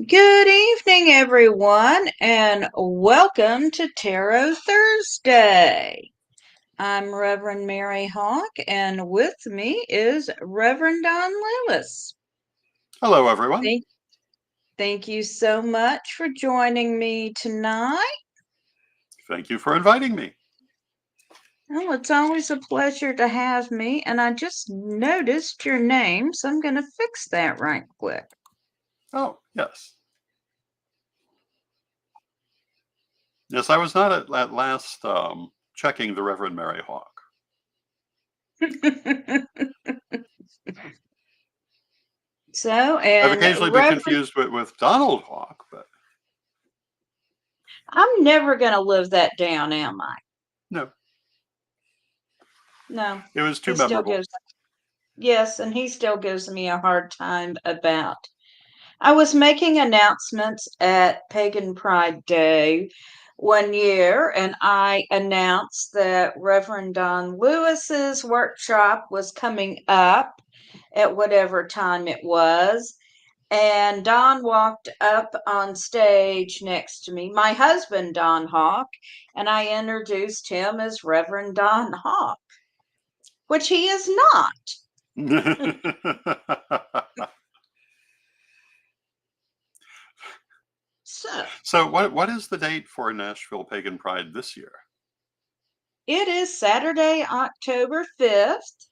Good evening, everyone, and welcome to Tarot Thursday. I'm Reverend Mary Hawk, and with me is Reverend Don Lewis. Hello, everyone. Thank, thank you so much for joining me tonight. Thank you for inviting me. Well, it's always a pleasure to have me, and I just noticed your name, so I'm going to fix that right quick. Oh, yes. Yes, I was not at last checking the Reverend Mary Hawk. So, I've and occasionally been Reverend, confused with Donald Hawk, but I'm never going to live that down, am I? no, No, it was too he still memorable. gives, yes, and he still gives me a hard time about. I was making announcements at Pagan Pride Day one year, and I announced that Reverend Don Lewis's workshop was coming up at whatever time it was. And Don walked up on stage next to me, my husband, Don Hawk, and I introduced him as Reverend Don Hawk, which he is not. So So, what is the date for Nashville Pagan Pride this year? it is Saturday, October 5th,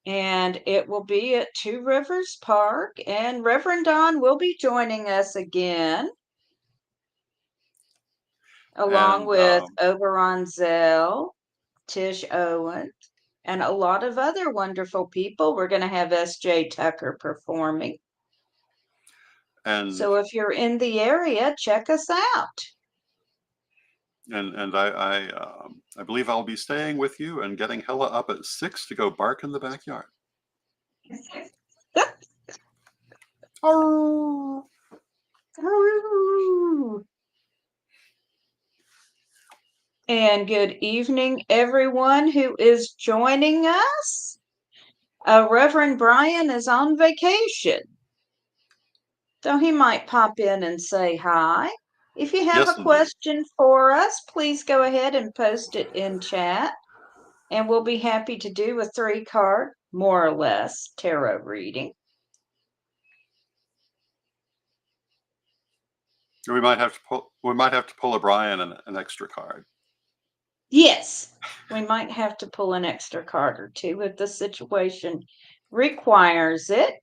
and it will be at Two Rivers Park. And Reverend Don will be joining us again, along And with Oberon Zell, Tish Owen, and a lot of other wonderful people. We're going to have S.J. Tucker performing. and So if you're in the area, check us out. and I believe I'll be staying with you and getting Hella up at 6 to go bark in the backyard. Oh. And good evening, everyone who is joining us. Reverend Bryan is on vacation, so he might pop in and say hi. If you have a Yes, indeed. question for us, please go ahead and post it in chat, and we'll be happy to do a 3-card, more or less, tarot reading. We might have to pull a Bryan an extra card. Yes, we might have to pull an extra card or two if the situation requires it.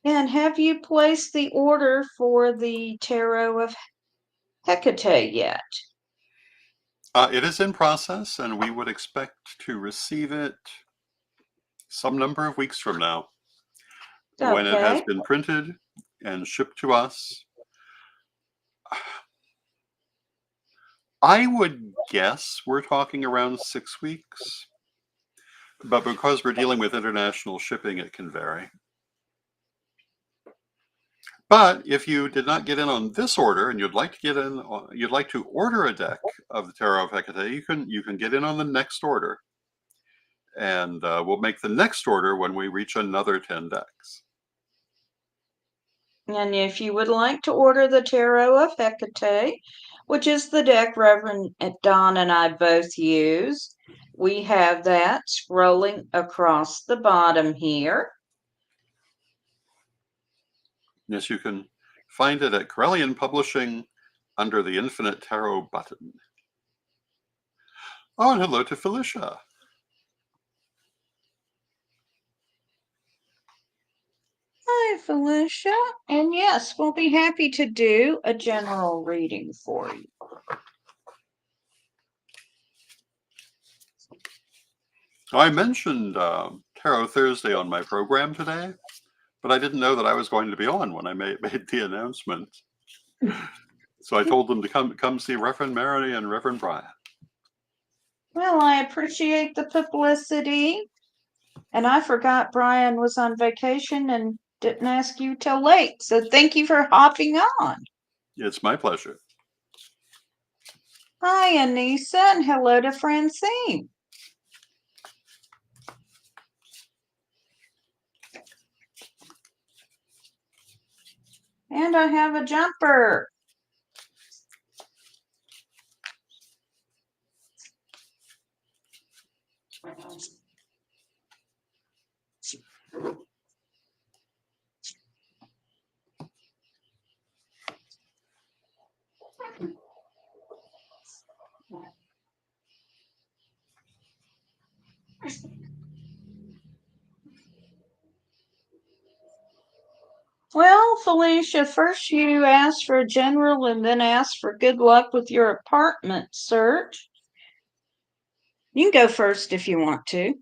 And have you placed the order for the Tarot of Hecate yet? It is in process, and we would expect to receive it some number of weeks from now when it has Okay. been printed and shipped to us. I would guess we're talking around 6 weeks, but because we're dealing with international shipping, it can vary. But if you did not get in on this order and you'd like to get in, you'd like to order a deck of the Tarot of Hecate, you can get in on the next order, and we'll make the next order when we reach another 10 decks. And if you would like to order the Tarot of Hecate, which is the deck Reverend Don and I both use, we have that scrolling across the bottom here. Yes, you can find it at Corellian Publishing under the Infinite Tarot button. Oh, and hello to Felicia. Hi, Felicia. And yes, we'll be happy to do a general reading for you. I mentioned Tarot Thursday on my program today, but I didn't know that I was going to be on when I made the announcement. So I told them to come see Reverend Mary and Reverend Bryan. Well, I appreciate the publicity. And I forgot Bryan was on vacation and didn't ask you till late. So thank you for hopping on. It's my pleasure. Hi, Anissa, and hello to Francine. And I have a jumper. Well, Felicia, first you asked for a general and then asked for good luck with your apartment search. You can go first if you want to.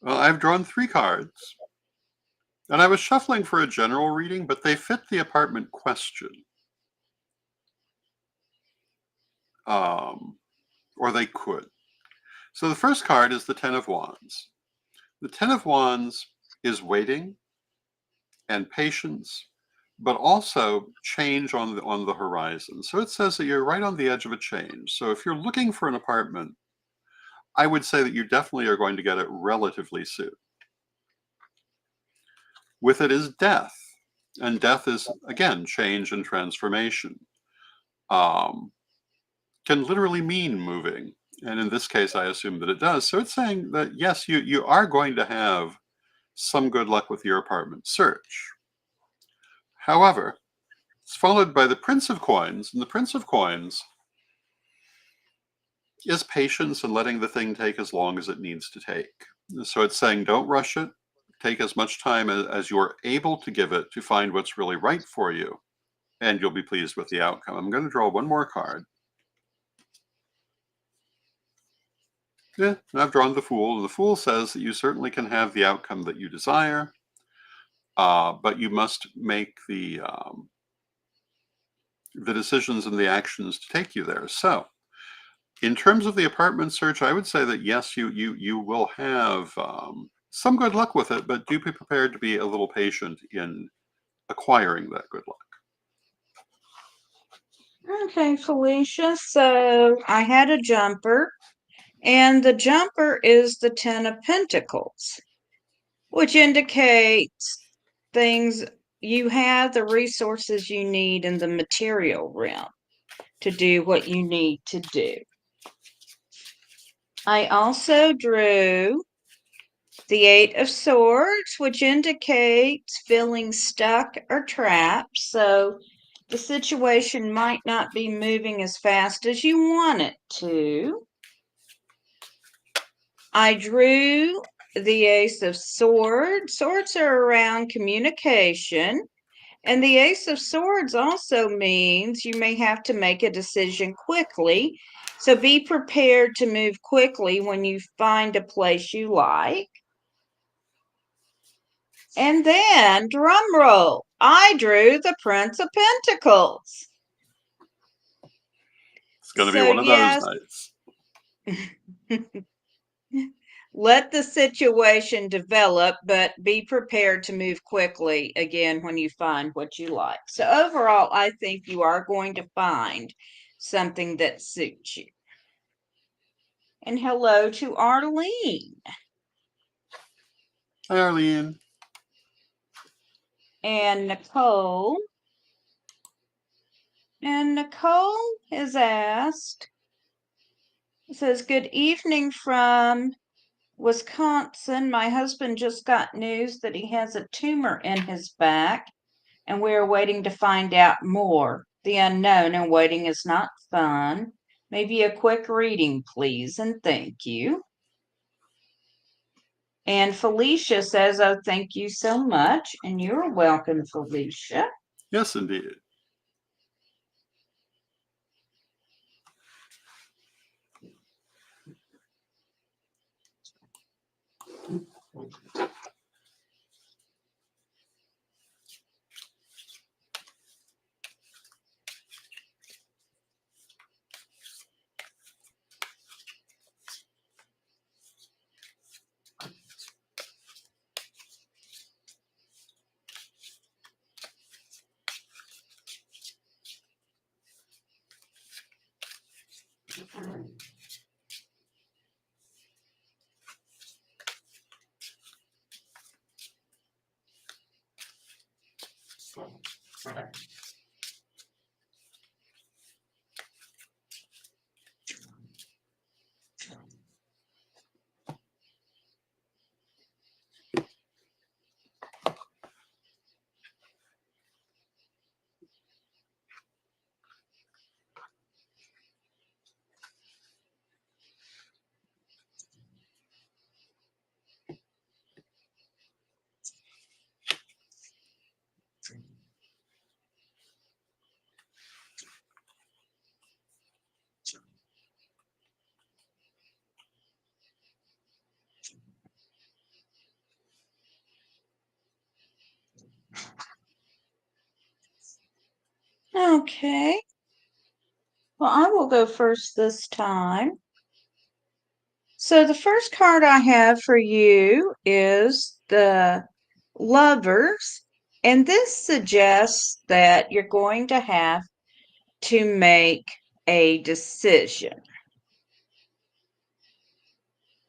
Well, I've drawn 3 cards, and I was shuffling for a general reading, but they fit the apartment question. Or they could. So the first card is the Ten of Wands. The Ten of Wands is waiting and patience, but also change on the horizon. So it says that you're right on the edge of a change. So if you're looking for an apartment, I would say that you definitely are going to get it relatively soon. With it is death, and death is, again, change and transformation. Can literally mean moving, and in this case, I assume that it does. So it's saying that yes, you are going to have some good luck with your apartment search. However, it's followed by the Prince of Coins, and the Prince of Coins is patience and letting the thing take as long as it needs to take. So it's saying don't rush it, take as much time as you're able to give it to find what's really right for you, and you'll be pleased with the outcome. I'm going to draw one more card. Yeah, I've drawn the Fool. The Fool says that you certainly can have the outcome that you desire, but you must make the decisions and the actions to take you there. So, in terms of the apartment search, I would say that yes, you will have some good luck with it, but do be prepared to be a little patient in acquiring that good luck. Okay, Felicia. So I had a jumper, and the jumper is the Ten of Pentacles, which indicates things you have the resources you need in the material realm to do what you need to do. I also drew the Eight of Swords, which indicates feeling stuck or trapped. So the situation might not be moving as fast as you want it to. I drew the Ace of Swords. Swords are around communication. And the Ace of Swords also means you may have to make a decision quickly. So be prepared to move quickly when you find a place you like. And then, drum roll, I drew the Prince of Pentacles. It's going to be So, one of those yes, nights. let the situation develop, but be prepared to move quickly again when you find what you like. So, overall, I think you are going to find something that suits you. And hello to Arlene. Hi, Arlene. And Nicole. And Nicole has asked, it says, good evening from Wisconsin. My husband just got news that he has a tumor in his back, and we are waiting to find out more. The unknown and waiting is not fun. Maybe a quick reading, please, and thank you. And Felicia says, oh, thank you so much. And you're welcome, Felicia. Yes, indeed. Okay. Well, I will go first this time. So the first card I have for you is the Lovers, and this suggests that you're going to have to make a decision.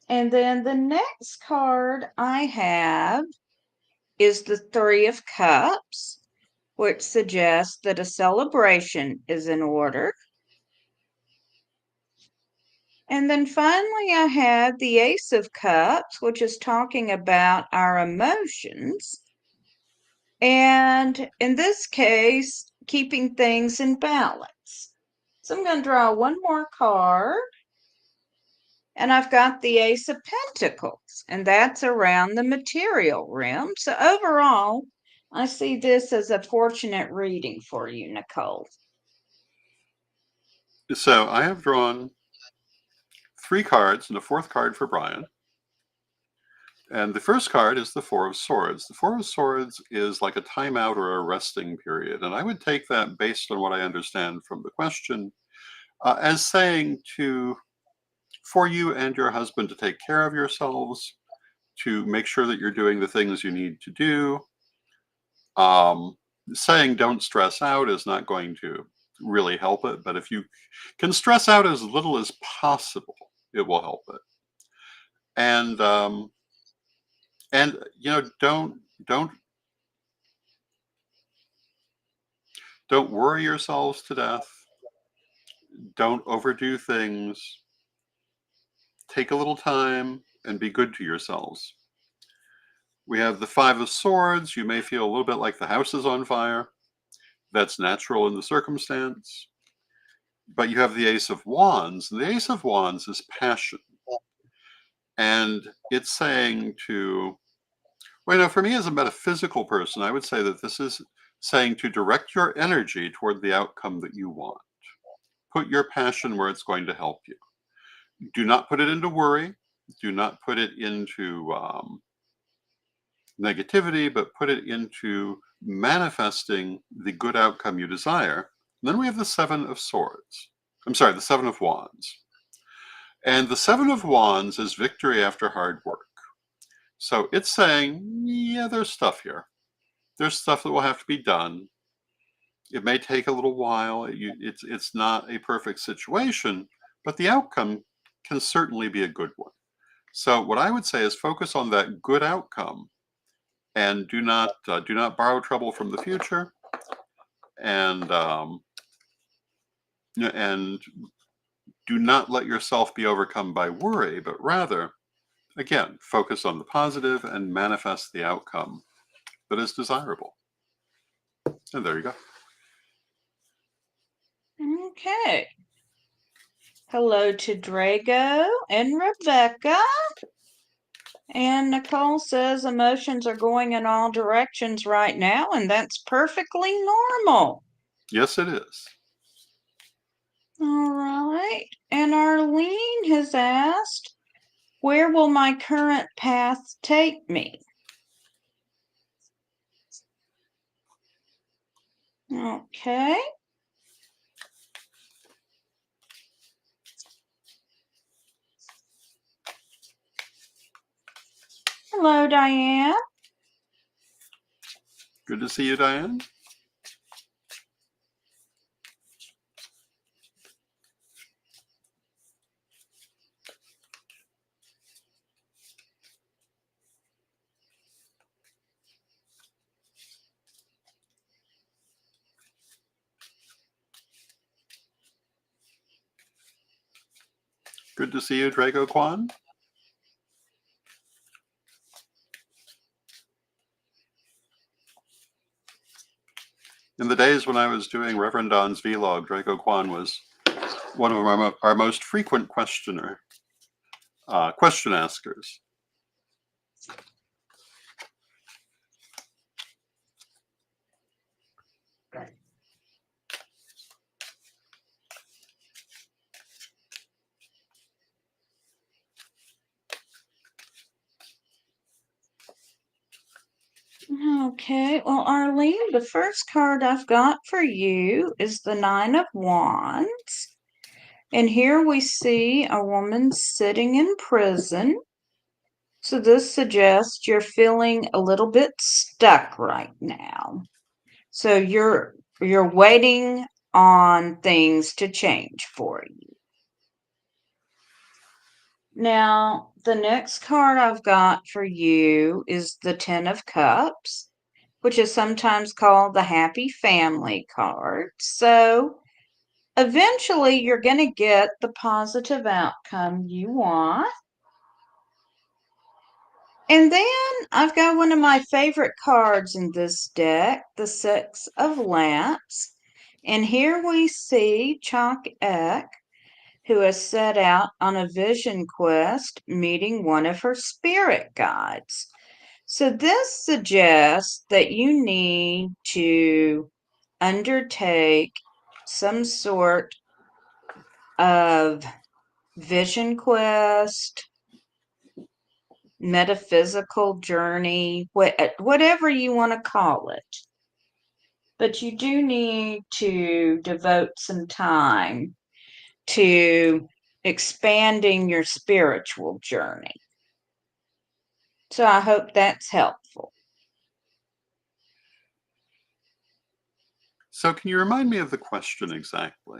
And then the next card I have is the Three of Cups, which suggests that a celebration is in order. And then finally, I have the Ace of Cups, which is talking about our emotions. And in this case, keeping things in balance. So I'm going to draw one more card. And I've got the Ace of Pentacles, and that's around the material realm. So overall, I see this as a fortunate reading for you, Nicole. So I have drawn 3 cards and a 4th card for Bryan. And the first card is the Four of Swords. The Four of Swords is like a timeout or a resting period. And I would take that, based on what I understand from the question, as saying for you and your husband to take care of yourselves, to make sure that you're doing the things you need to do. Saying don't stress out is not going to really help it, but if you can stress out as little as possible, it will help it. And don't worry yourselves to death. Don't overdo things. Take a little time and be good to yourselves. We have the Five of Swords. You may feel a little bit like the house is on fire. That's natural in the circumstance. But you have the Ace of Wands. The Ace of Wands is passion. And it's saying for me as a metaphysical person, I would say that this is saying to direct your energy toward the outcome that you want. Put your passion where it's going to help you. Do not put it into worry. Do not put it into negativity, but put it into manifesting the good outcome you desire. And then we have the Seven of Swords. I'm sorry, the Seven of Wands. And the Seven of Wands is victory after hard work. So it's saying, yeah, there's stuff here. There's stuff that will have to be done. It may take a little while. It's not a perfect situation, but the outcome can certainly be a good one. So what I would say is focus on that good outcome, and do not borrow trouble from the future, and and do not let yourself be overcome by worry, but rather, again, focus on the positive and manifest the outcome that is desirable. And there you go. Okay. Hello to Drago and Rebecca. And Nicole says emotions are going in all directions right now, and that's perfectly normal. Yes, it is. All right. And Arlene has asked, where will my current path take me? Okay. Hello, Diane. Good to see you, Diane. Good to see you, Draco Kwan. In the days when I was doing Reverend Don's vlog, Draco Kwan was one of our most frequent question askers. Okay, well, Arlene, the first card I've got for you is the Nine of Wands. And here we see a woman sitting in prison. So this suggests you're feeling a little bit stuck right now. So you're waiting on things to change for you. Now, the next card I've got for you is the Ten of Cups, which is sometimes called the Happy Family card. So eventually you're going to get the positive outcome you want. And then I've got one of my favorite cards in this deck, the Six of Lamps. And here we see Chalk Ek, who has set out on a vision quest meeting one of her spirit guides. So this suggests that you need to undertake some sort of vision quest, metaphysical journey, whatever you want to call it. But you do need to devote some time to expanding your spiritual journey. So I hope that's helpful. So can you remind me of the question exactly?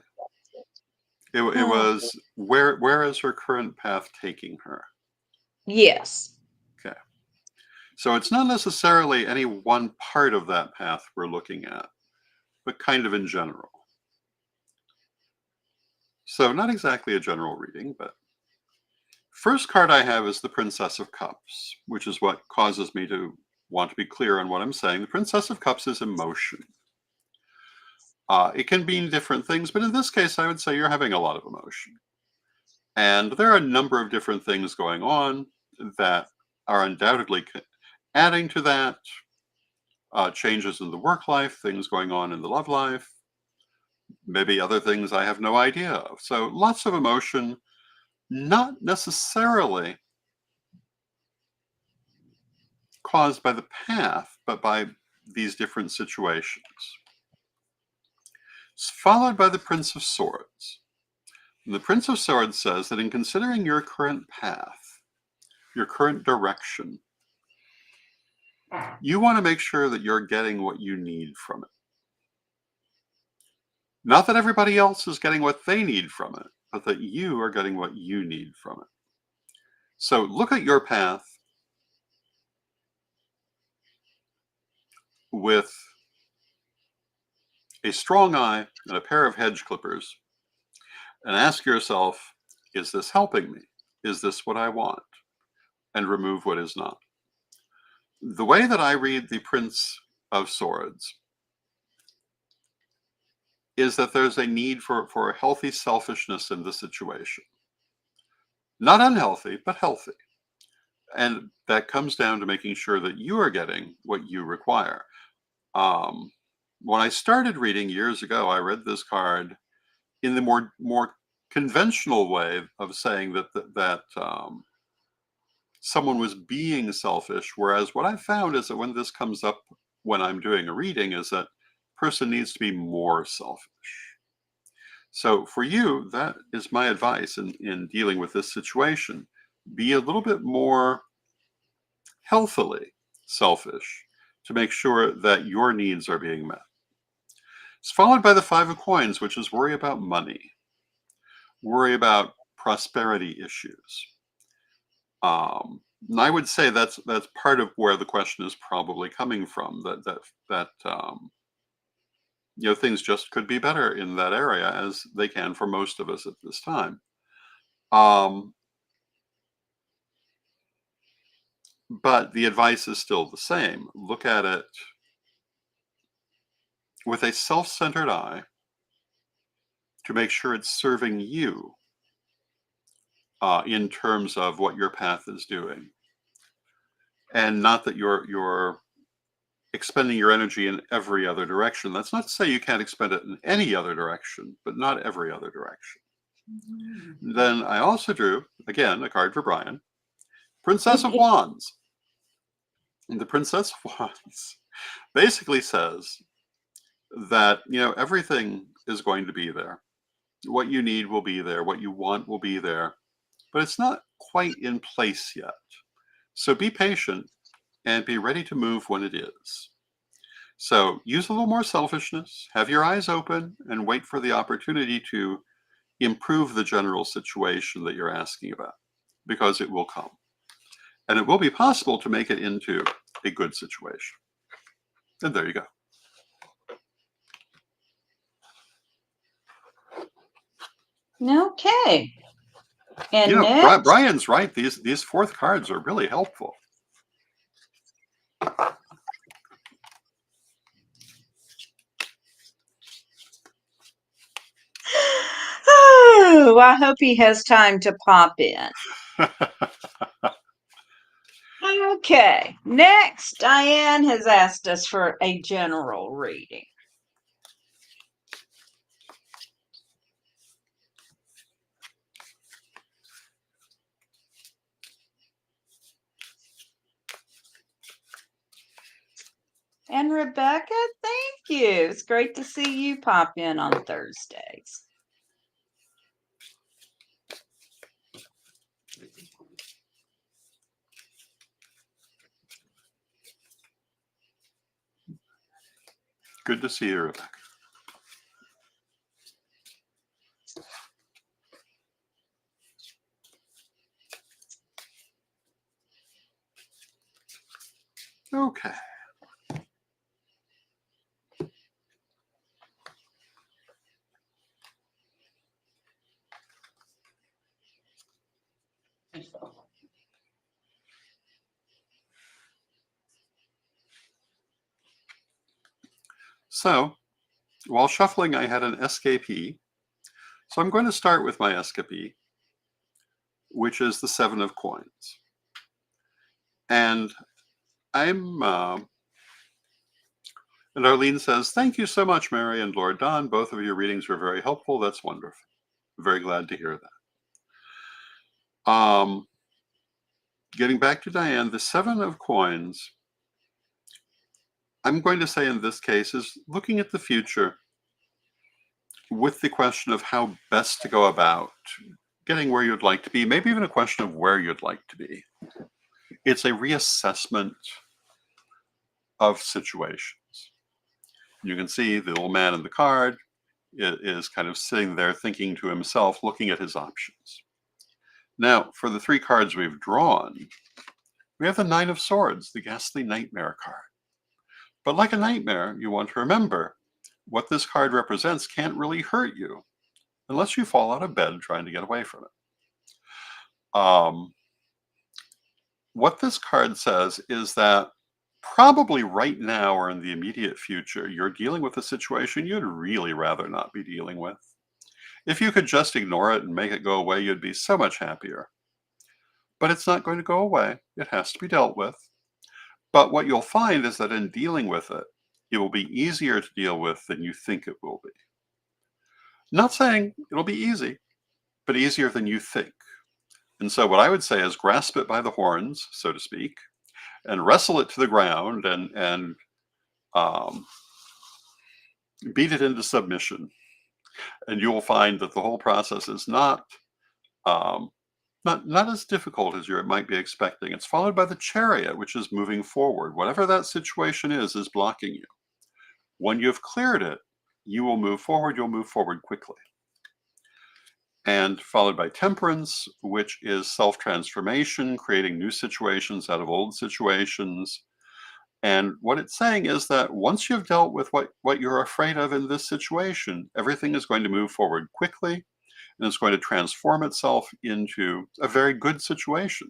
It was, where is her current path taking her? Yes. Okay. So it's not necessarily any one part of that path we're looking at, but kind of in general. So not exactly a general reading, but first card I have is the Princess of Cups, which is what causes me to want to be clear on what I'm saying. The Princess of Cups is emotion. It can mean different things, but in this case, I would say you're having a lot of emotion. And there are a number of different things going on that are undoubtedly adding to that. Changes in the work life, things going on in the love life, maybe other things I have no idea of. So lots of emotion, not necessarily caused by the path, but by these different situations. It's followed by the Prince of Swords. And the Prince of Swords says that in considering your current path, your current direction, you want to make sure that you're getting what you need from it. Not that everybody else is getting what they need from it, but that you are getting what you need from it. So look at your path with a strong eye and a pair of hedge clippers and ask yourself, is this helping me? Is this what I want? And remove what is not. The way that I read the Prince of Swords is that there's a need for a healthy selfishness in the situation. Not unhealthy, but healthy. And that comes down to making sure that you are getting what you require. When I started reading years ago, I read this card in the more conventional way of saying that someone was being selfish. Whereas what I found is that when this comes up when I'm doing a reading is that person needs to be more selfish. So for you, that is my advice in dealing with this situation. Be a little bit more healthily selfish to make sure that your needs are being met. It's followed by the Five of Coins, which is worry about money, worry about prosperity issues. And I would say that's part of where the question is probably coming from. That things just could be better in that area, as they can for most of us at this time. Um, but the advice is still the same. Look at it with a self-centered eye to make sure it's serving you in terms of what your path is doing, and not that you're expending your energy in every other direction. That's not to say you can't expend it in any other direction, but not every other direction. Then I also drew, again, a card for Bryan, Princess of Wands. And the Princess of Wands basically says that, everything is going to be there. What you need will be there. What you want will be there. But it's not quite in place yet. So be patient and be ready to move when it is. So use a little more selfishness, have your eyes open, and wait for the opportunity to improve the general situation that you're asking about, because it will come. And it will be possible to make it into a good situation. And there you go. Okay. And Bryan's right. These fourth cards are really helpful. oh, I hope he has time to pop in. Okay. Next, Diane has asked us for a general reading. And Rebecca, thank you. It's great to see you pop in on Thursdays. Good to see you, Rebecca. Okay. So, while shuffling, I had an escapee. So I'm going to start with my escapee, which is the Seven of Coins. And and Arlene says, thank you so much, Mary and Lord Don. Both of your readings were very helpful. That's wonderful. Very glad to hear that. Getting back to Diane, the Seven of Coins, I'm going to say in this case, is looking at the future with the question of how best to go about getting where you'd like to be, maybe even a question of where you'd like to be. It's a reassessment of situations. You can see the old man in the card is kind of sitting there thinking to himself, looking at his options. Now, for the three cards we've drawn, we have the Nine of Swords, the ghastly nightmare card. But like a nightmare, you want to remember what this card represents can't really hurt you unless you fall out of bed trying to get away from it. What this card says is that probably right now or in the immediate future, you're dealing with a situation you'd really rather not be dealing with. If you could just ignore it and make it go away, you'd be so much happier. But it's not going to go away. It has to be dealt with. But what you'll find is that in dealing with it, it will be easier to deal with than you think it will be. Not saying it'll be easy, but easier than you think. And so what I would say is grasp it by the horns, so to speak, and wrestle it to the ground and beat it into submission. And you will find that the whole process is not as difficult as you might be expecting. It's followed by the Chariot, which is moving forward. Whatever that situation is blocking you. When you've cleared it, you will move forward. You'll move forward quickly. And followed by Temperance, which is self-transformation, creating new situations out of old situations. And what it's saying is that once you've dealt with what you're afraid of in this situation, everything is going to move forward quickly, and it's going to transform itself into a very good situation.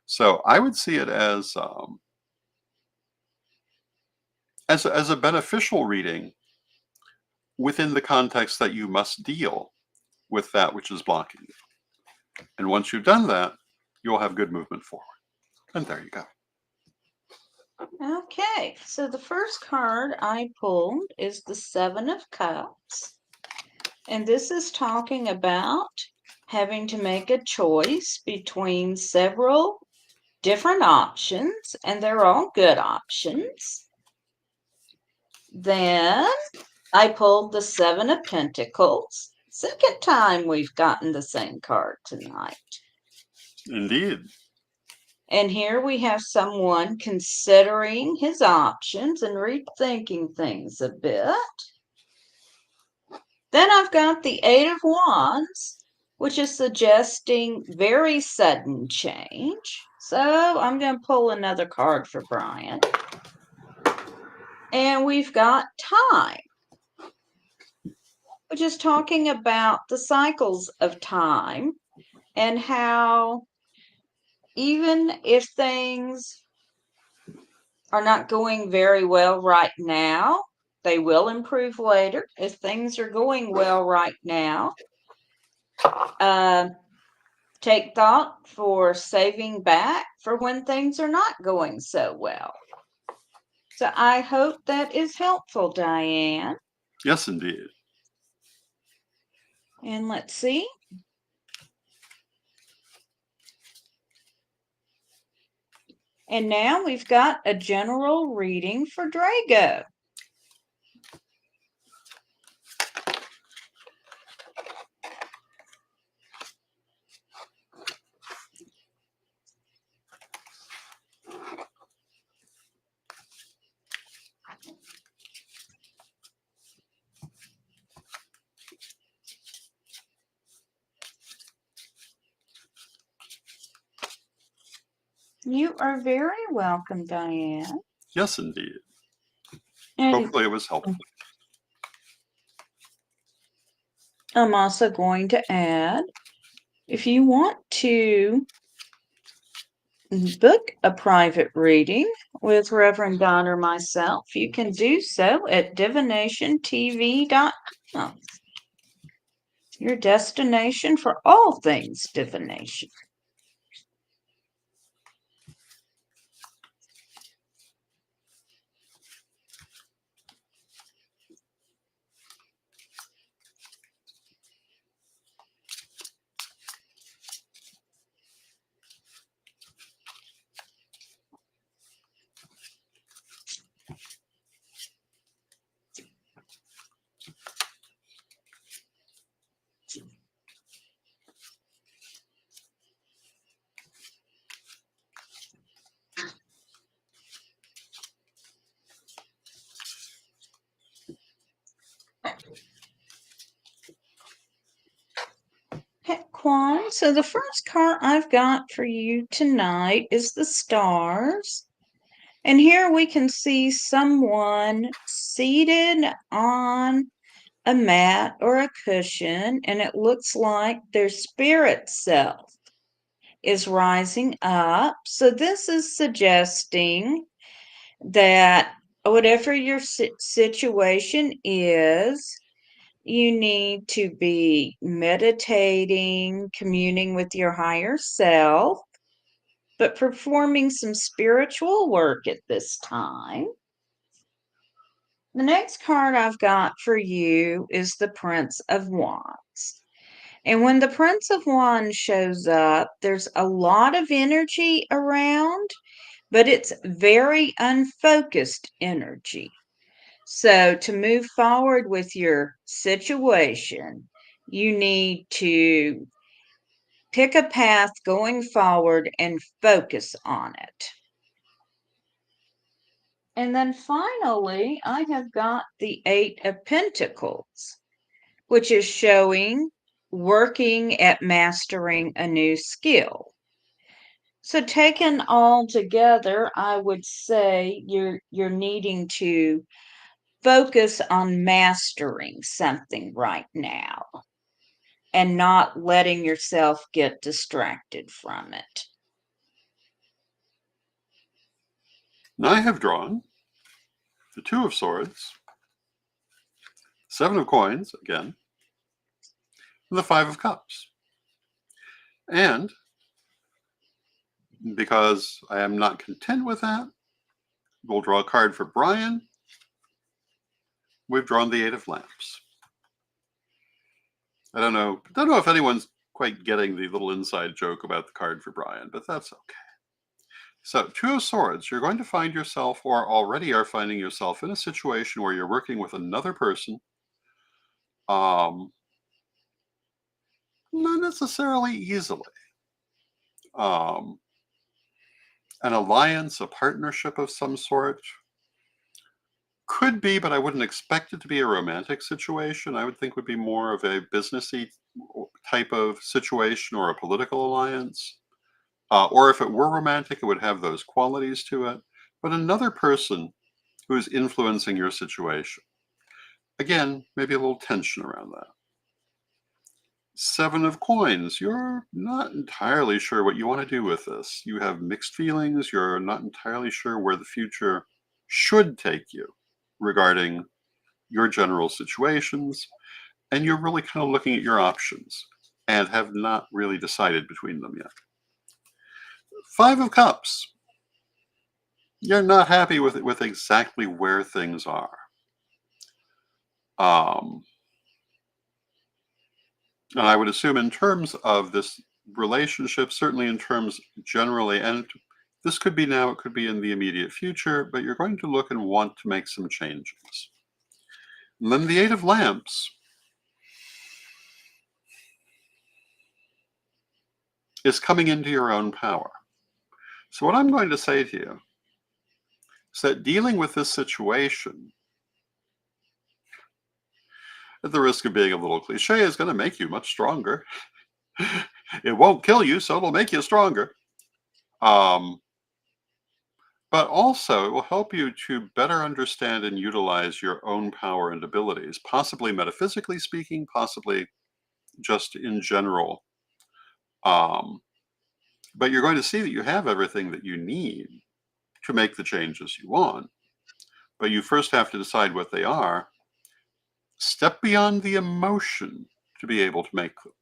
So I would see it as a beneficial reading within the context that you must deal with that which is blocking you. And once you've done that, you'll have good movement forward. And there you go. Okay, so the first card I pulled is the Seven of Cups. And this is talking about having to make a choice between several different options, and they're all good options. Then I pulled the Seven of Pentacles. Second time we've gotten the same card tonight. Indeed. And here we have someone considering his options and rethinking things a bit. Then I've got the Eight of Wands, which is suggesting very sudden change. So I'm going to pull another card for Bryan. And we've got Time, which is talking about the cycles of time and how even if things are not going very well right now, they will improve later. If things are going well right now, take thought for saving back for when things are not going so well. So I hope that is helpful, Diane. Yes, indeed. And let's see. And now we've got a general reading for Drago. You are very welcome, Diane. Yes, indeed. And Hopefully it was helpful. I'm also going to add, if you want to book a private reading with Reverend Don or myself, you can do so at divinationtv.com, your destination for all things divination. Heck, Quan, so the first card I've got for you tonight is the stars. And here we can see someone seated on a mat or a cushion, and it looks like their spirit self is rising up. So this is suggesting that whatever your situation is, you need to be meditating, communing with your higher self, but performing some spiritual work at this time. The next card I've got for you is the Prince of Wands. And when the Prince of Wands shows up, there's a lot of energy around, but it's very unfocused energy. So, to move forward with your situation, you need to pick a path going forward and focus on it. And then finally, I have got the Eight of Pentacles, which is showing working at mastering a new skill. So taken all together, I would say you're needing to focus on mastering something right now. and not letting yourself get distracted from it. Now I have drawn the Two of Swords, Seven of Coins, again, and the Five of Cups. And because I am not content with that, we'll draw a card for Bryan. We've drawn the Eight of Lamps. I don't know if anyone's quite getting the little inside joke about the card for Bryan, but that's okay. So, Two of Swords, you're going to find yourself, or already are finding yourself, in a situation where you're working with another person, not necessarily easily. Um, an alliance, a partnership of some sort. Could be, but I wouldn't expect it to be a romantic situation. I would think would be more of a businessy type of situation or a political alliance. Or if it were romantic, it would have those qualities to it. But another person who is influencing your situation. Again, maybe a little tension around that. Seven of Coins. You're not entirely sure what you want to do with this. You have mixed feelings. You're not entirely sure where the future should take you regarding your general situations. And you're really kind of looking at your options and have not really decided between them yet. Five of Cups. You're not happy with exactly where things are. And I would assume in terms of this relationship, certainly in terms generally, and this could be now, it could be in the immediate future, but you're going to look and want to make some changes. And then the Eight of Lamps is coming into your own power. So what I'm going to say to you is that dealing with this situation, at the risk of being a little cliche, is going to make you much stronger. It won't kill you, so it'll make you stronger. But also, it will help you to better understand and utilize your own power and abilities, possibly metaphysically speaking, possibly just in general. But you're going to see that you have everything that you need to make the changes you want. But you first have to decide what they are. Step beyond the emotion to be able to make them.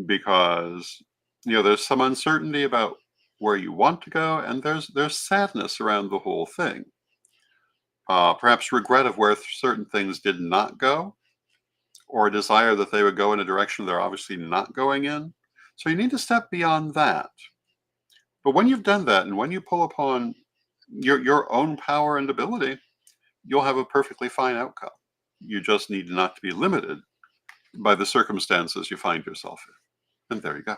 Because, there's some uncertainty about where you want to go, and there's sadness around the whole thing. Perhaps regret of where certain things did not go, or a desire that they would go in a direction they're obviously not going in. So you need to step beyond that. But when you've done that, and when you pull upon your own power and ability, you'll have a perfectly fine outcome. You just need not to be limited by the circumstances you find yourself in. And there you go.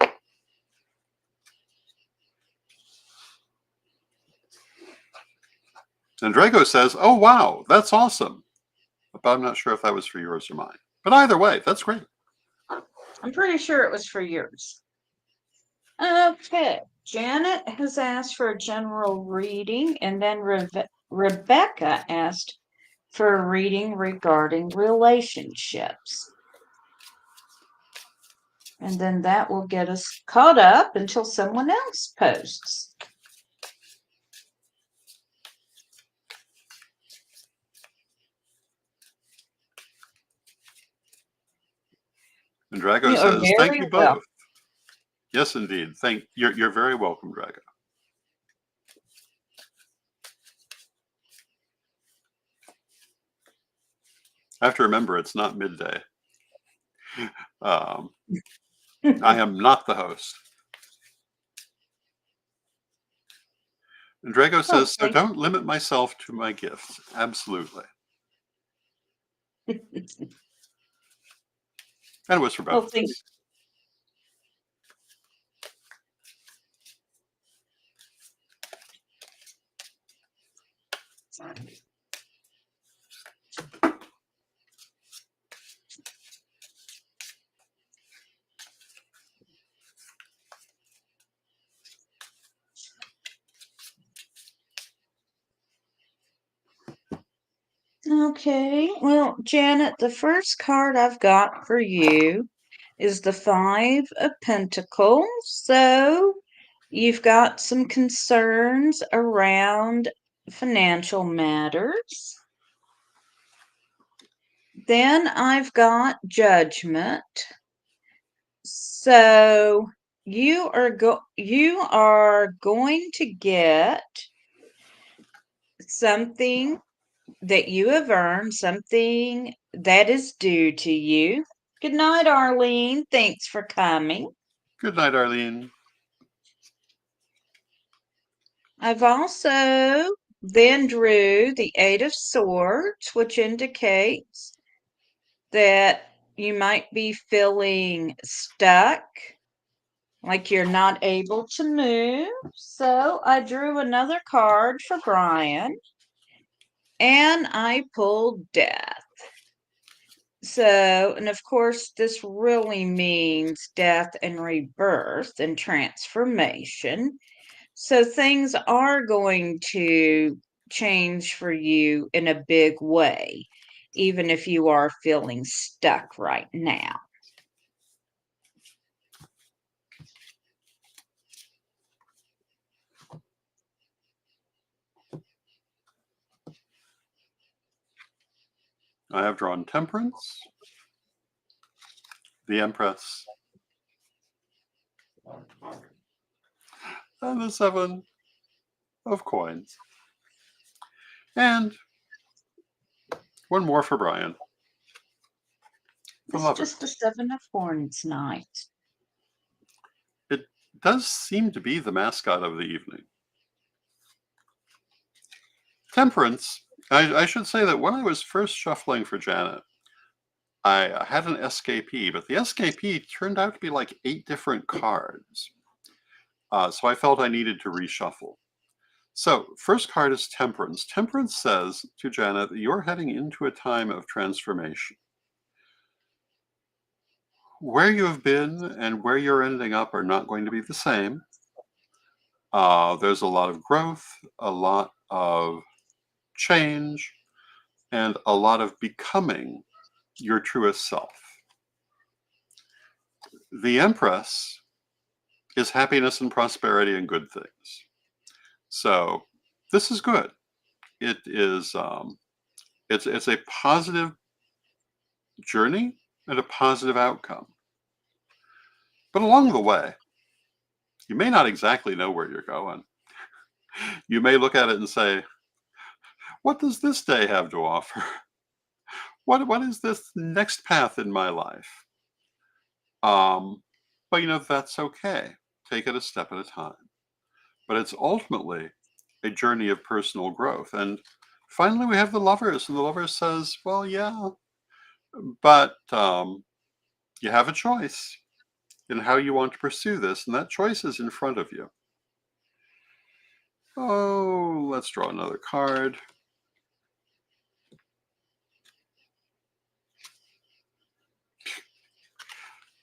And Drago says, "Oh, wow, that's awesome." But I'm not sure if that was for yours or mine. But either way, that's great. I'm pretty sure it was for yours. Okay. Janet has asked for a general reading, and then Rebecca asked for a reading regarding relationships. And then that will get us caught up until someone else posts. And Drago You are says, "Thank very you well. both." Yes, indeed. You're very welcome, Drago. I have to remember it's not midday. I am not the host. And Drago says, "So don't limit myself to my gifts." Absolutely. And it was for both of us. Okay, well, Janet, the first card I've got for you is the Five of Pentacles. So you've got some concerns around financial matters. Then I've got Judgment. So you are going to get something that you have earned, something that is due to you. Good night, Arlene. Thanks for coming. Good night, Arlene. I've also then drew the Eight of Swords, which indicates that you might be feeling stuck, like you're not able to move. So I drew another card for Bryan, and I pulled Death. So, and of course, this really means death and rebirth and transformation. So, things are going to change for you in a big way, even if you are feeling stuck right now. I have drawn Temperance, the Empress, and the Seven of Coins. And one more for Bryan. The It's Lovers. just the Seven of Horns night. It does seem to be the mascot of the evening. Temperance. I should say that when I was first shuffling for Janet, I had an SKP, but the SKP turned out to be like 8 different cards. So I felt I needed to reshuffle. So, first card is Temperance. Temperance says to Janet that you're heading into a time of transformation. Where you have been and where you're ending up are not going to be the same. There's a lot of growth, a lot of change, and a lot of becoming your truest self. The Empress is happiness and prosperity and good things. So this is good. It is it's a positive journey and a positive outcome. But along the way, you may not exactly know where you're going. You may look at it and say, what does this day have to offer? What is this next path in my life? But that's okay. Take it a step at a time. But it's ultimately a journey of personal growth. And finally, we have the Lovers, and the Lovers says, well, yeah, but you have a choice in how you want to pursue this, and that choice is in front of you. Oh, let's draw another card.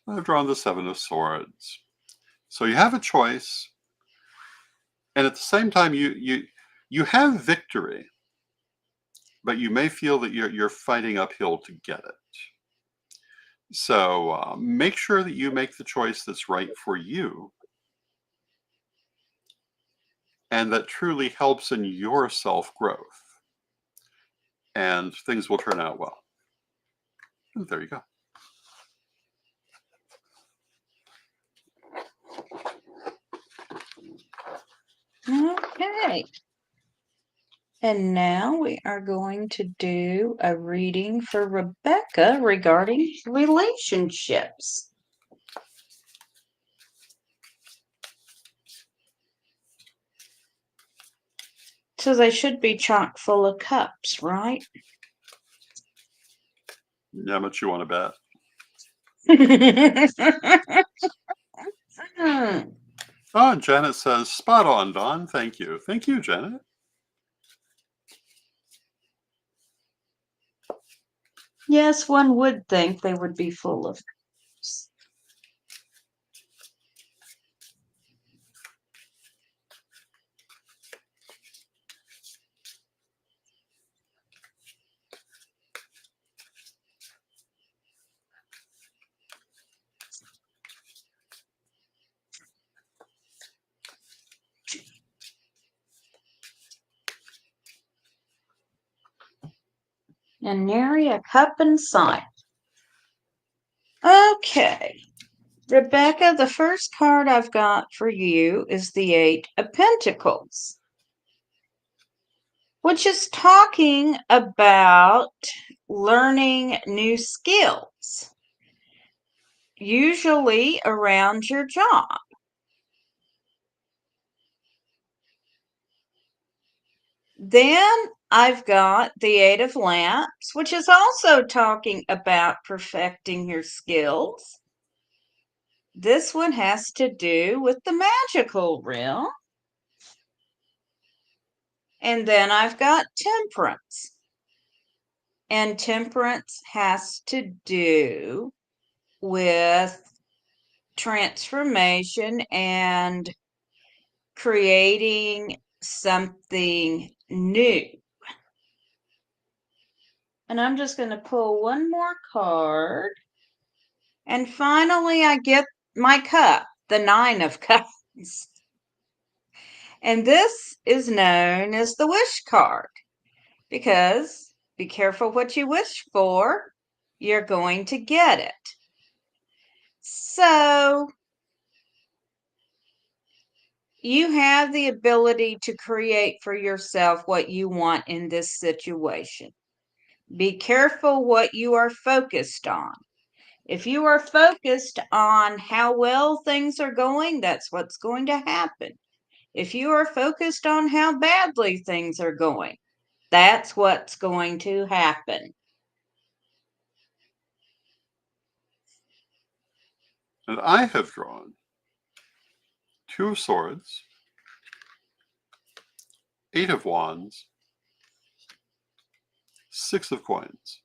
I've drawn the Seven of Swords. So you have a choice, and at the same time, you have victory, but you may feel that you're fighting uphill to get it. So make sure that you make the choice that's right for you and that truly helps in your self-growth. And things will turn out well. And there you go. Okay. And now we are going to do a reading for Rebecca regarding relationships. So they should be chock full of cups, right? How much you want to bet? Oh, Janet says, spot on, Dawn. Thank you. Thank you, Janet. Yes, one would think they would be full of cups. And nary a cup in sight. Okay. Rebecca, the first card I've got for you is the Eight of Pentacles, which is talking about learning new skills, usually around your job. Then I've got the Eight of Lamps, which is also talking about perfecting your skills. This one has to do with the magical realm. And then I've got Temperance. And Temperance has to do with transformation and creating something new. And I'm just going to pull one more card. And finally, I get my cup, the Nine of Cups. And this is known as the Wish card because be careful what you wish for, you're going to get it. So you have the ability to create for yourself what you want in this situation. Be careful what you are focused on. If you are focused on how well things are going, that's what's going to happen. If you are focused on how badly things are going, that's what's going to happen. And I have drawn Two of Swords, Eight of Wands, Six of Coins.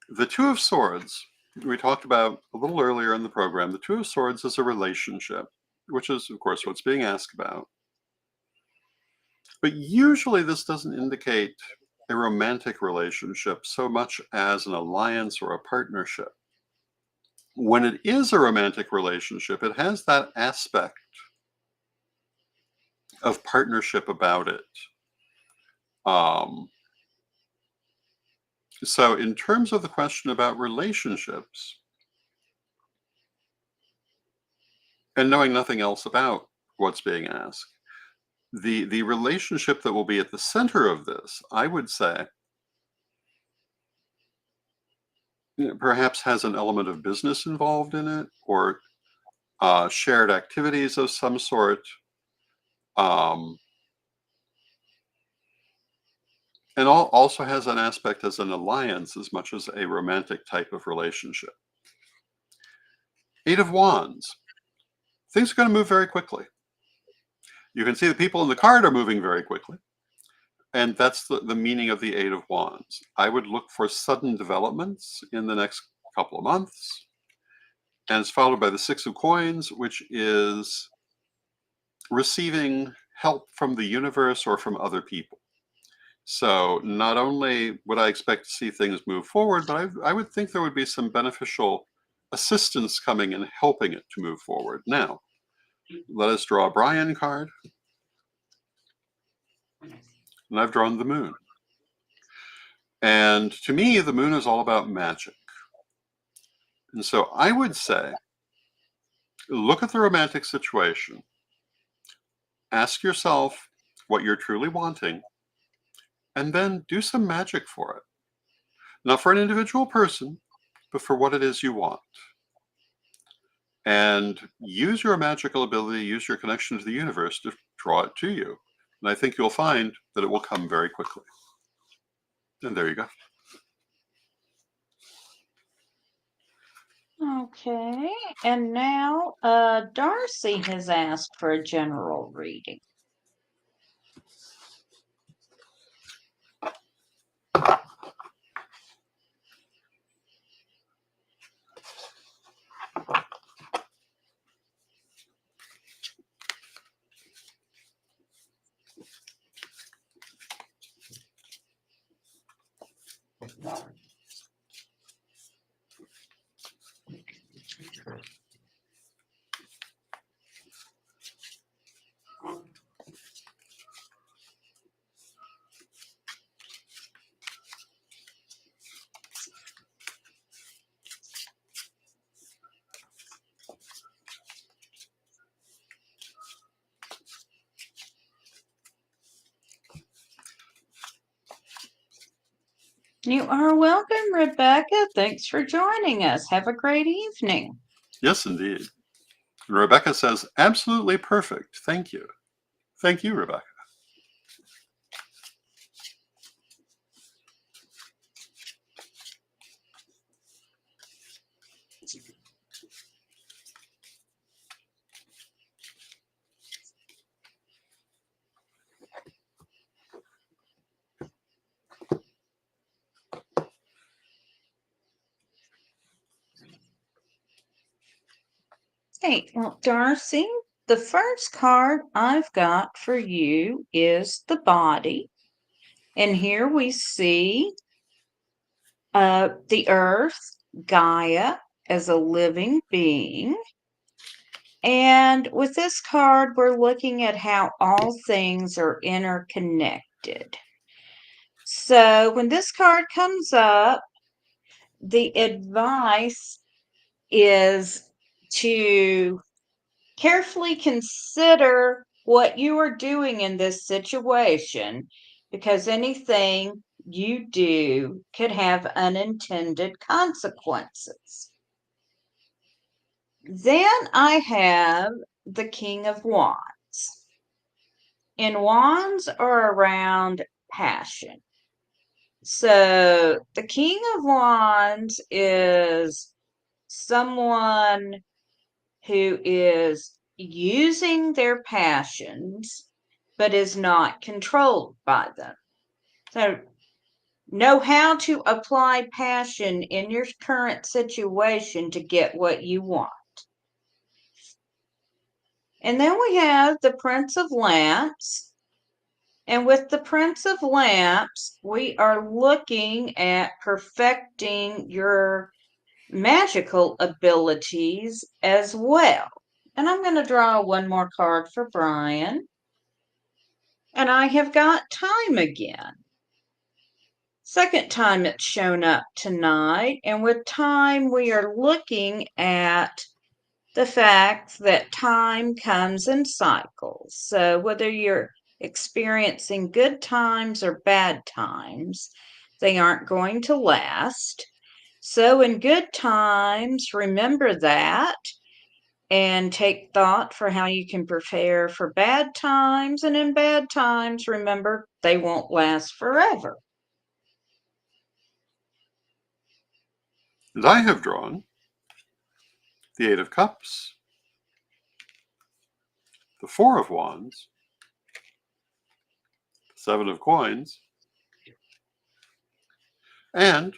The Two of Swords, we talked about a little earlier in the program. The Two of Swords is a relationship, which is, of course, what's being asked about. But usually this doesn't indicate a romantic relationship so much as an alliance or a partnership. When it is a romantic relationship, it has that aspect of partnership about it. So in terms of the question about relationships, and knowing nothing else about what's being asked, the relationship that will be at the center of this, I would say, perhaps has an element of business involved in it, or shared activities of some sort. And also has an aspect as an alliance as much as a romantic type of relationship. Eight of Wands. Things are going to move very quickly. You can see the people in the card are moving very quickly. And that's the meaning of the Eight of Wands. I would look for sudden developments in the next couple of months. And it's followed by the Six of Coins, which is receiving help from the universe or from other people. So not only would I expect to see things move forward, but I would think there would be some beneficial assistance coming and helping it to move forward. Now, let us draw a Bryan card. And I've drawn the Moon. And to me, the Moon is all about magic. And so I would say, look at the romantic situation. Ask yourself what you're truly wanting, and then do some magic for it. Not for an individual person, but for what it is you want. And use your magical ability, use your connection to the universe to draw it to you. And I think you'll find that it will come very quickly. And there you go. Okay, and now Darcy has asked for a general reading. You are welcome, Rebecca. Thanks for joining us. Have a great evening. Yes, indeed. And Rebecca says, absolutely perfect. Thank you. Thank you, Rebecca. Hey, well, Darcy, the first card I've got for you is the body. And here we see the earth, Gaia, as a living being. And with this card, we're looking at how all things are interconnected. So when this card comes up, the advice is to carefully consider what you are doing in this situation because anything you do could have unintended consequences. Then I have the King of Wands. And wands are around passion. So the King of Wands is someone who is using their passions but is not controlled by them. So know how to apply passion in your current situation to get what you want. And then we have the Prince of Lamps. And with the Prince of Lamps, we are looking at perfecting your magical abilities as well. And I'm going to draw one more card for Bryan. And I have got time again. Second time it's shown up tonight. And with time, we are looking at the fact that time comes in cycles. So whether you're experiencing good times or bad times, they aren't going to last. So in good times, remember that and take thought for how you can prepare for bad times. And in bad times, remember they won't last forever. And I have drawn the Eight of Cups, the Four of Wands, the Seven of Coins, and,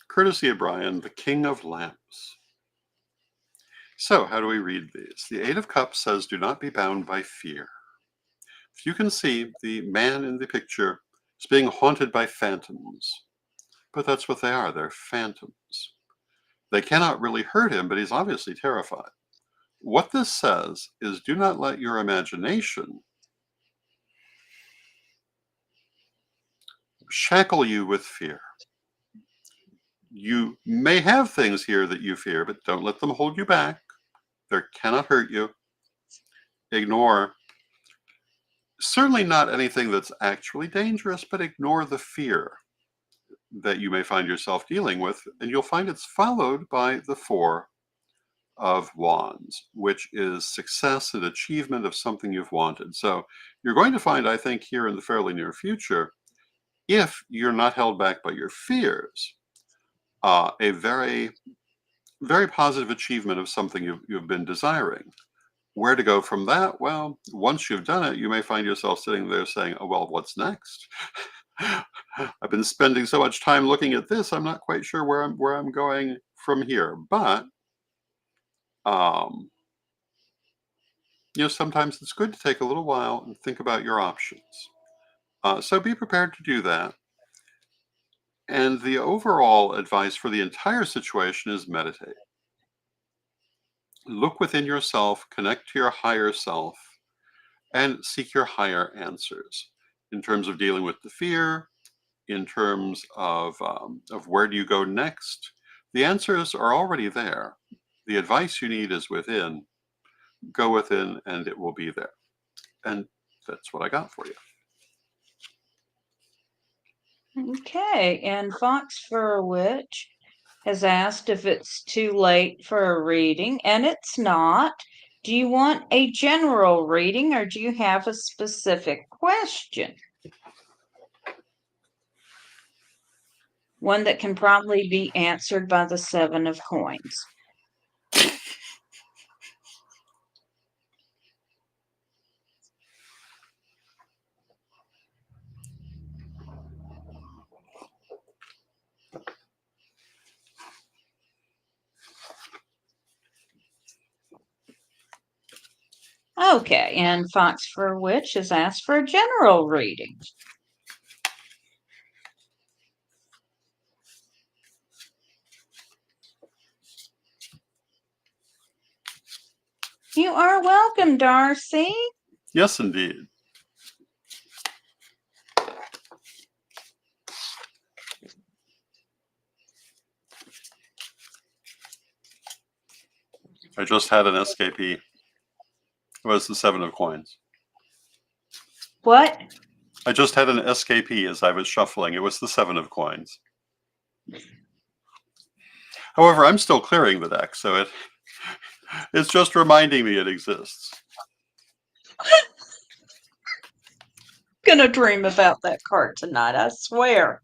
courtesy of Bryan, the King of Lamps. So, how do we read these? The Eight of Cups says, do not be bound by fear. If you can see, the man in the picture is being haunted by phantoms. But that's what they are, they're phantoms. They cannot really hurt him, but he's obviously terrified. What this says is do not let your imagination shackle you with fear. You may have things here that you fear, but don't let them hold you back. They cannot hurt you. Ignore, certainly not anything that's actually dangerous, but ignore the fear that you may find yourself dealing with, and you'll find it's followed by the Four of Wands, which is success and achievement of something you've wanted. So you're going to find, I think, here in the fairly near future, if you're not held back by your fears, a very, very positive achievement of something you've been desiring. Where to go from that? Well, once you've done it, you may find yourself sitting there saying, oh, well, what's next? I've been spending so much time looking at this, I'm not quite sure where I'm going from here. But um, sometimes it's good to take a little while and think about your options. So be prepared to do that. And the overall advice for the entire situation is meditate. Look within yourself, connect to your higher self, and seek your higher answers in terms of dealing with the fear, in terms of where do you go next. The answers are already there. The advice you need is within. Go within and it will be there. And that's what I got for you. Okay, and Fox Fur Witch has asked if it's too late for a reading, and it's not. Do you want a general reading or do you have a specific question? One that can probably be answered by the Seven of Coins. Okay, and Fox Fur Witch has asked for a general reading. You are welcome, Darcy. Yes, indeed. I just had an escapee. It was the Seven of Coins. What? I just had an escapee as I was shuffling. It was the Seven of Coins. However, I'm still clearing the deck, so it's just reminding me it exists. Gonna dream about that card tonight, I swear.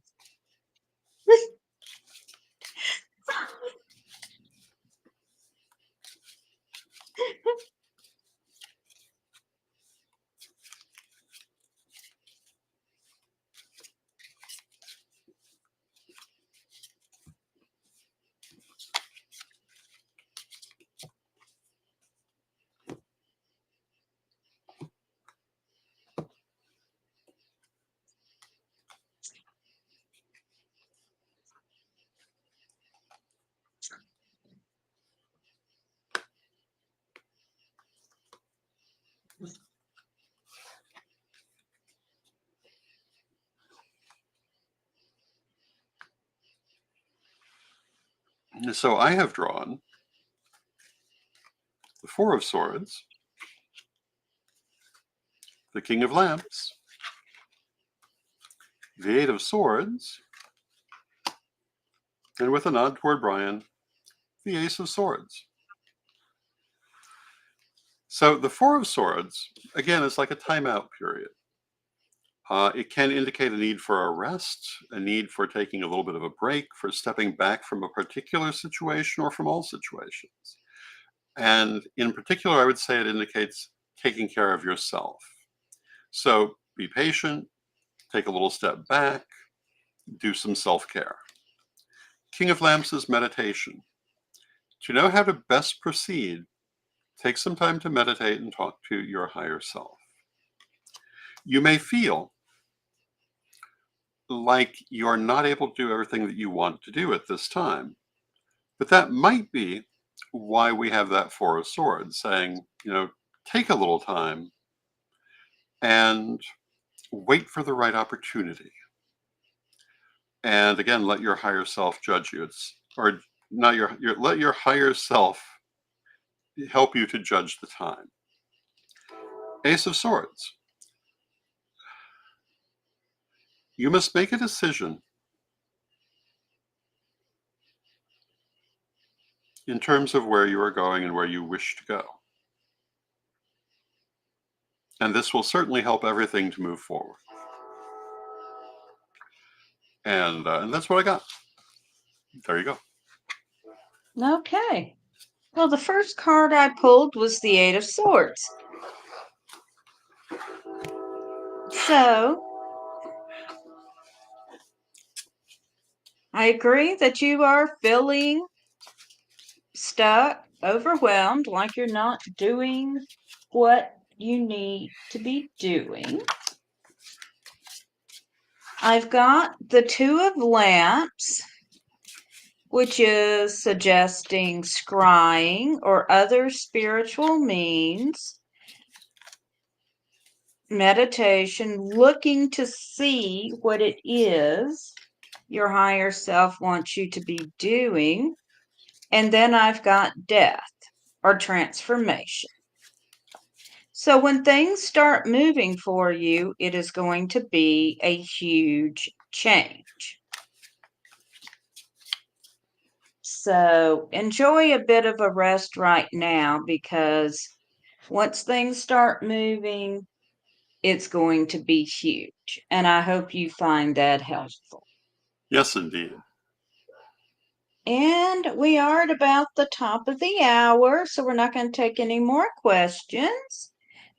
So I have drawn the Four of Swords, the King of Lamps, the Eight of Swords, and with a nod toward Bryan, the Ace of Swords. So the Four of Swords, again, is like a timeout period. It can indicate a need for a rest, a need for taking a little bit of a break, for stepping back from a particular situation or from all situations. And in particular, I would say it indicates taking care of yourself. So be patient, take a little step back, do some self-care. King of Lamps is meditation. To know how to best proceed, take some time to meditate and talk to your higher self. You may feel like you're not able to do everything that you want to do at this time, but that might be why we have that Four of Swords saying, take a little time and wait for the right opportunity. And again, let your higher self judge you. Or not let your higher self help you to judge the time. Ace of Swords. You must make a decision in terms of where you are going and where you wish to go. And this will certainly help everything to move forward. And that's what I got. There you go. Okay. Well, the first card I pulled was the Eight of Swords. So, I agree that you are feeling stuck, overwhelmed, like you're not doing what you need to be doing. I've got the Two of Lamps, which is suggesting scrying or other spiritual means, meditation, looking to see what it is your higher self wants you to be doing. And then I've got death or transformation. So when things start moving for you, it is going to be a huge change. So enjoy a bit of a rest right now because once things start moving, it's going to be huge. And I hope you find that helpful. Yes, indeed. And we are at about the top of the hour, so we're not going to take any more questions.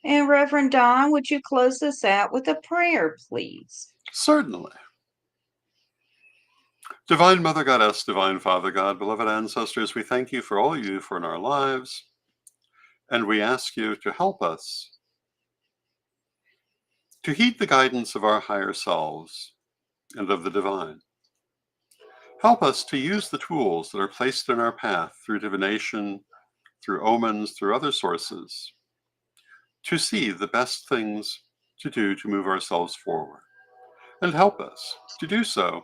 And Reverend Don, would you close us out with a prayer, please? Certainly. Divine Mother Goddess, Divine Father God, beloved ancestors, we thank you for all you do for in our lives, and we ask you to help us to heed the guidance of our higher selves and of the divine. Help us to use the tools that are placed in our path through divination, through omens, through other sources, to see the best things to do to move ourselves forward. And help us to do so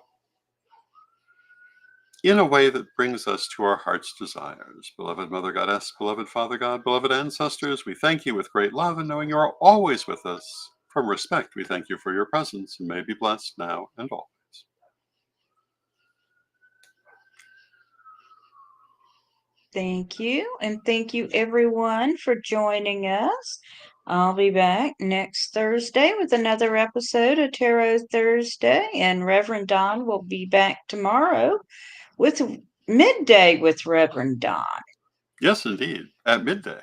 in a way that brings us to our heart's desires. Beloved Mother Goddess, beloved Father God, beloved ancestors, we thank you with great love and knowing you are always with us. From respect, we thank you for your presence and may be blessed now and always. Thank you. And thank you, everyone, for joining us. I'll be back next Thursday with another episode of Tarot Thursday, and Reverend Don will be back tomorrow with midday with Reverend Don. Yes, indeed, at midday.